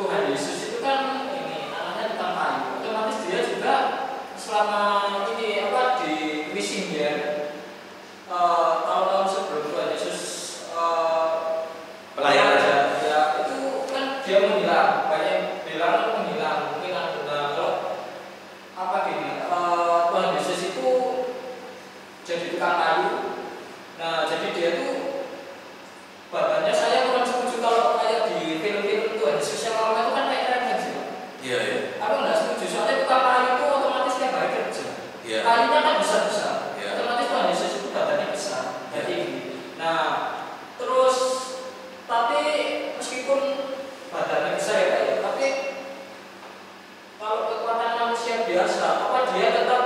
Tuhan Yesus itu kan ini anaknya tukang kayu, otomatis dia juga selama ini di misinya tahun-tahun sebelum Tuhan Yesus pelayanan ya itu kan dia menghilang, banyak bilang menghilang, mungkin ada kalau gini, Tuhan Yesus itu jadi tukang kayu. Nah jadi dia tuh badannya, saya kurang setuju kalau kayak di film-film Tuhan Yesus yang lama itu kan kayak keren sih. Iya. Aku nggak setuju, soalnya tukang kayu itu otomatis tiap hari kerja. Iya. Kayunya kan besar-besar, otomatis Tuhan Yesus itu badannya besar, tinggi. Nah terus tapi meskipun badannya besar ya, tapi kalau kekuatan manusia biasa, apa dia tetap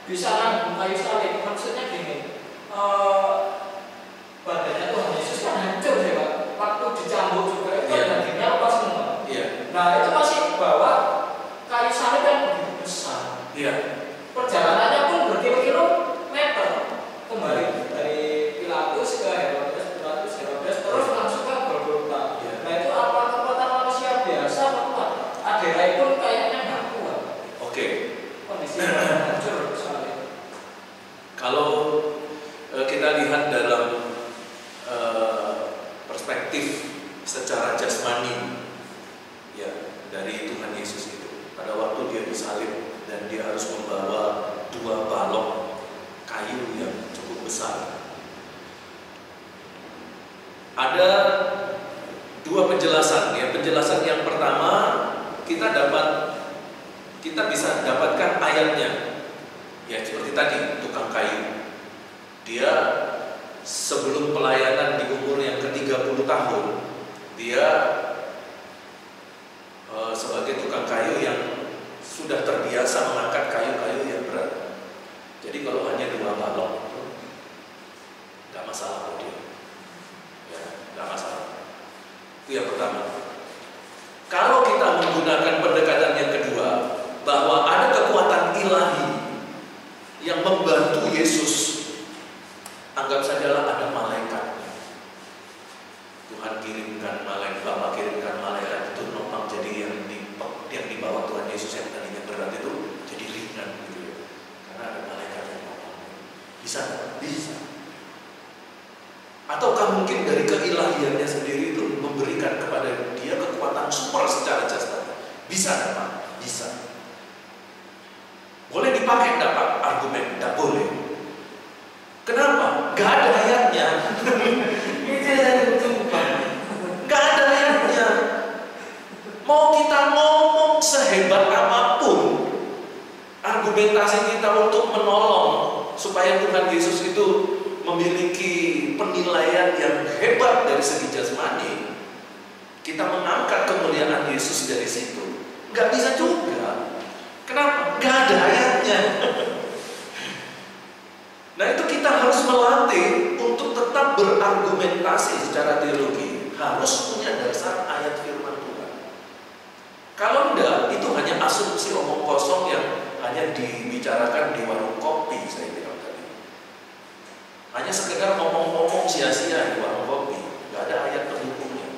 bisa nanggung kayu salib? Maksudnya gini, badannya Tuhan Yesus kan hancur ya Pak. Waktu dicambuk juga itu kan dagingnya lepas semua. Nah itu masih bawa kayu salib yang begitu besar. Perjalanannya pun berkilo-kilometer kembali dari Pilatus ke Herodes, terus langsung ke Golgota. Nah itu apa kekuatan manusia biasa atau kuat? Aderai pun kayaknya nggak kuat. Oke. Kondisinya hancur sekali. Kalau kita lihat dalam perspektif secara jasmani ya dari Tuhan Yesus itu, pada waktu dia disalib dan dia harus membawa 2 balok kayu yang cukup besar, ada 2 penjelasan ya. Penjelasan yang pertama, kita bisa dapatkan ayatnya ya, seperti tadi tukang kayu, dia sebelum pelayanan di umur yang ke-30 tahun dia sebagai tukang kayu yang sudah terbiasa mengangkat kayu-kayu yang berat. Jadi kalau hanya 2 balok itu nggak masalah buat dia ya, nggak masalah. Itu yang pertama. Kalau kita menggunakan pendekatan yang kedua, bahwa ada kekuatan ilahi yang membantu Yesus, anggap sajalah ada malaikat. Tuhan kirimkan malaikat, Bapa kirimkan malaikat itu nopang jadi yang dibawa Tuhan Yesus yang tadinya berat itu jadi ringan gitu ya. Karena ada malaikat yang nopang. Bisa? Bisa. Ataukah mungkin dari keilahiannya sendiri itu memberikan kepada dia kekuatan super secara jasmani? Bisa, Pak? Bisa. Boleh dipakai enggak Pak argumen? Enggak boleh. Kenapa? Gak ada ayatnya. Gak ada ayatnya. Mau kita ngomong sehebat apapun argumentasi kita untuk menolong supaya Tuhan Yesus itu memiliki penilaian yang hebat dari segi jasmani, kita mengangkat kemuliaan Yesus dari situ, gak bisa juga. Kenapa? Gak ada ayatnya. Nah itu kita harus melatih untuk tetap berargumentasi secara teologi, harus punya dasar ayat firman Tuhan. Kalau enggak, itu hanya asumsi omong kosong yang hanya dibicarakan di warung kopi, saya bilang tadi. Hanya sekedar ngomong-ngomong sia-sia di warung kopi, nggak ada ayat pendukungnya.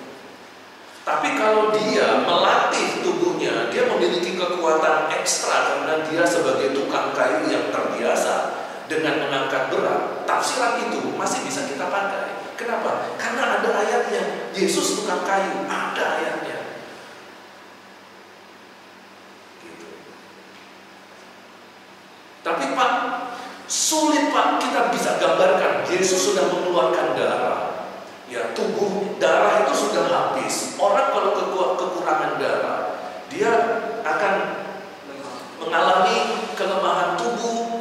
Tapi kalau dia melatih tubuhnya, dia memiliki kekuatan ekstra karena dia sebagai tukang kayu yang terbiasa dengan mengangkat berat, tafsiran itu masih bisa kita pakai. Kenapa? Karena ada ayatnya. Yesus tukang kayu, ada ayatnya. Gitu. Tapi Pak, sulit Pak, kita bisa gambarkan Yesus sudah mengeluarkan darah. Ya, tubuh darah itu sudah habis. Orang kalau kekurangan darah, dia akan mengalami kelemahan tubuh,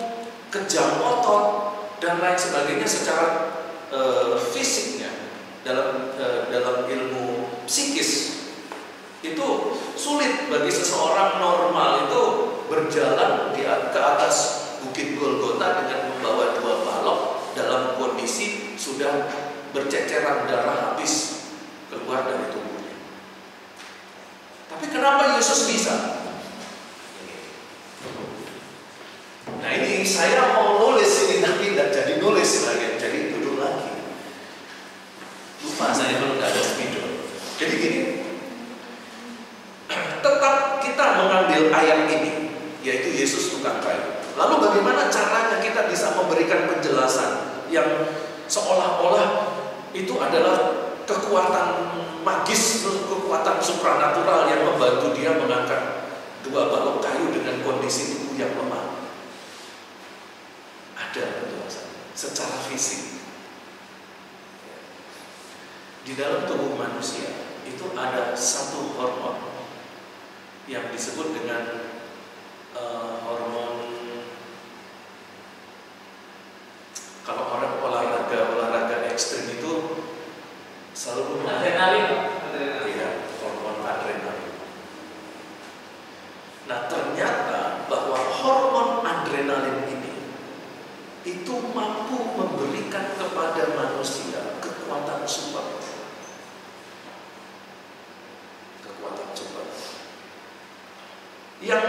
kejang otot dan lain sebagainya secara fisiknya. Dalam ilmu psikis itu sulit bagi seseorang normal itu berjalan ke atas Bukit Golgota dengan membawa 2 balok dalam kondisi sudah berceceran darah habis keluar dari tubuhnya. Tapi kenapa Yesus bisa? Nah ini saya mau nulis ini tapi tidak jadi nulis lagi, jadi duduk lagi. Lupa saya kalau nggak ada spidol. Jadi gini, mengambil ayat ini, yaitu Yesus tukang kayu. Lalu bagaimana caranya kita bisa memberikan penjelasan yang seolah-olah itu adalah kekuatan magis, kekuatan supranatural yang membantu dia mengangkat 2 balok kayu dengan kondisi tubuh yang lemah? Ada penjelasannya secara fisik. Di dalam tubuh manusia itu ada satu hormon yang disebut dengan hormon, kalau orang olahraga ekstrim itu selalu adrenalin. Iya, hormon adrenalin. Nah, ternyata bahwa hormon adrenalin ini itu mampu memberikan kepada manusia kekuatan super. Yang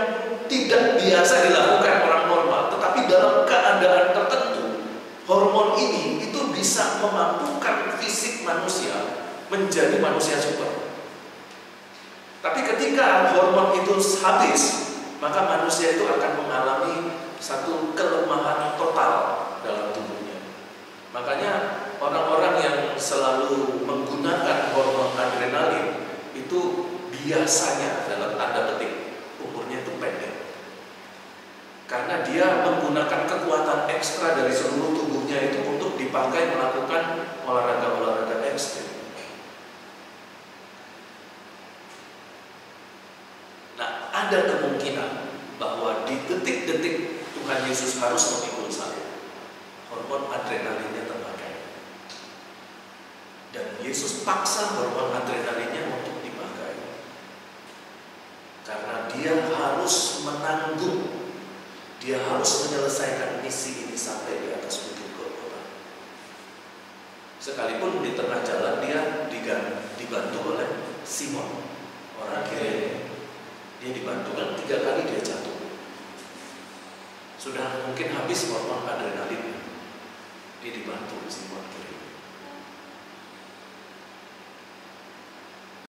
tidak biasa dilakukan orang normal, tetapi dalam keadaan tertentu hormon ini itu bisa memampukan fisik manusia menjadi manusia super. Tapi ketika hormon itu habis, maka manusia itu akan mengalami satu kelemahan total dalam tubuhnya. Makanya orang-orang yang selalu menggunakan hormon adrenalin itu biasanya dalam tanda petik umurnya itu pendek, karena dia menggunakan kekuatan ekstra dari seluruh tubuhnya itu untuk dipakai melakukan olahraga-olahraga ekstrim. Nah, ada kemungkinan bahwa di detik-detik Tuhan Yesus harus memikul salib, hormon adrenalinnya terpakai, dan Yesus paksa hormon adrenalinnya untuk dipakai, karena dia harus menanggung, dia harus menyelesaikan misi ini sampai di atas bukit Golgota. Sekalipun di tengah jalan dia dibantu oleh Simon, orang Kirene. Dia dibantu kan 3 kali dia jatuh. Sudah mungkin habis hormon adrenalin, dia dibantu Simon Kirene.